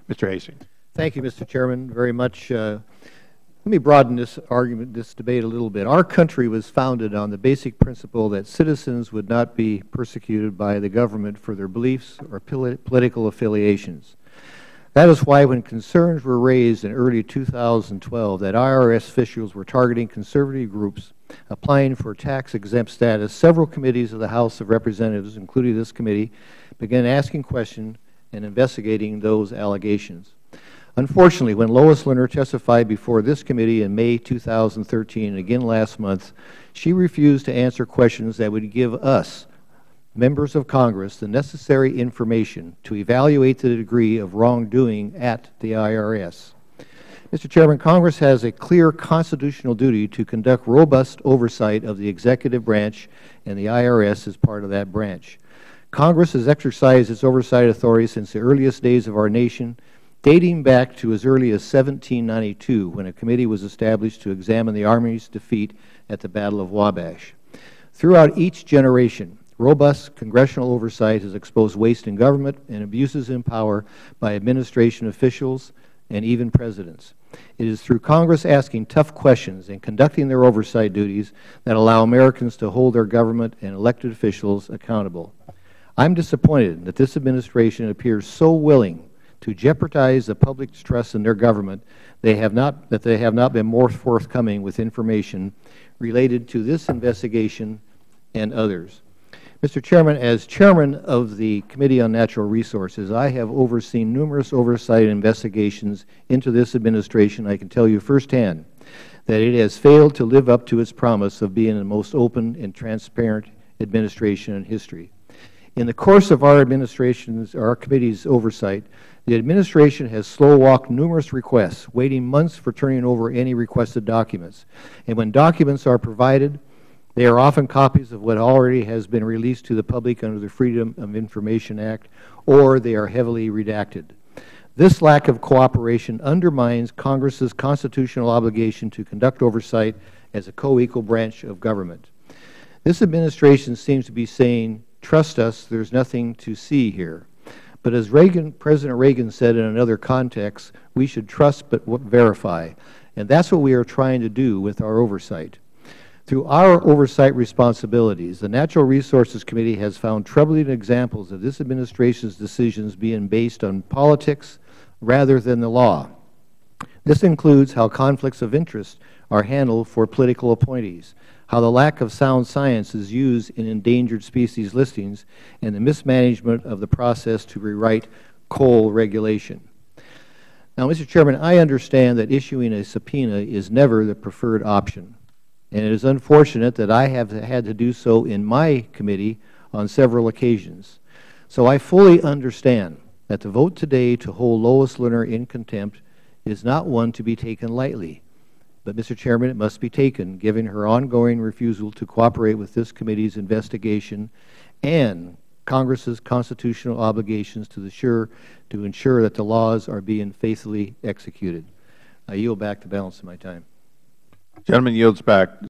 Mr. Hastings. Thank you, Mr. Chairman, very much. Let me broaden this argument, this debate a little bit. Our country was founded on the basic principle that citizens would not be persecuted by the government for their beliefs or political affiliations. That is why when concerns were raised in early 2012 that IRS officials were targeting conservative groups applying for tax-exempt status, several committees of the House of Representatives, including this committee, began asking questions and investigating those allegations. Unfortunately, when Lois Lerner testified before this committee in May 2013 and again last month, she refused to answer questions that would give us, members of Congress, the necessary information to evaluate the degree of wrongdoing at the IRS. Mr. Chairman, Congress has a clear constitutional duty to conduct robust oversight of the executive branch, and the IRS is part of that branch. Congress has exercised its oversight authority since the earliest days of our nation, dating back to as early as 1792, when a committee was established to examine the Army's defeat at the Battle of Wabash. Throughout each generation, robust congressional oversight has exposed waste in government and abuses in power by administration officials and even presidents. It is through Congress asking tough questions and conducting their oversight duties that allow Americans to hold their government and elected officials accountable. I am disappointed that this administration appears so willing to jeopardize the public's trust in their government that they have not been more forthcoming with information related to this investigation and others. Mr. Chairman, as Chairman of the Committee on Natural Resources, I have overseen numerous oversight investigations into this administration. I can tell you firsthand that it has failed to live up to its promise of being the most open and transparent administration in history. In the course of our committee's oversight, the administration has slow-walked numerous requests, waiting months for turning over any requested documents. And when documents are provided, they are often copies of what already has been released to the public under the Freedom of Information Act, or they are heavily redacted. This lack of cooperation undermines Congress's constitutional obligation to conduct oversight as a co-equal branch of government. This administration seems to be saying, trust us, there's nothing to see here. But as President Reagan said in another context, we should trust but verify. And that's what we are trying to do with our oversight. Through our oversight responsibilities, the Natural Resources Committee has found troubling examples of this administration's decisions being based on politics rather than the law. This includes how conflicts of interest are handled for political appointees, how the lack of sound science is used in endangered species listings, and the mismanagement of the process to rewrite coal regulation. Now, Mr. Chairman, I understand that issuing a subpoena is never the preferred option. And it is unfortunate that I have had to do so in my committee on several occasions. So I fully understand that the vote today to hold Lois Lerner in contempt is not one to be taken lightly. But, Mr. Chairman, it must be taken, given her ongoing refusal to cooperate with this committee's investigation and Congress's constitutional obligations to ensure that the laws are being faithfully executed. I yield back the balance of my time. The gentleman yields back.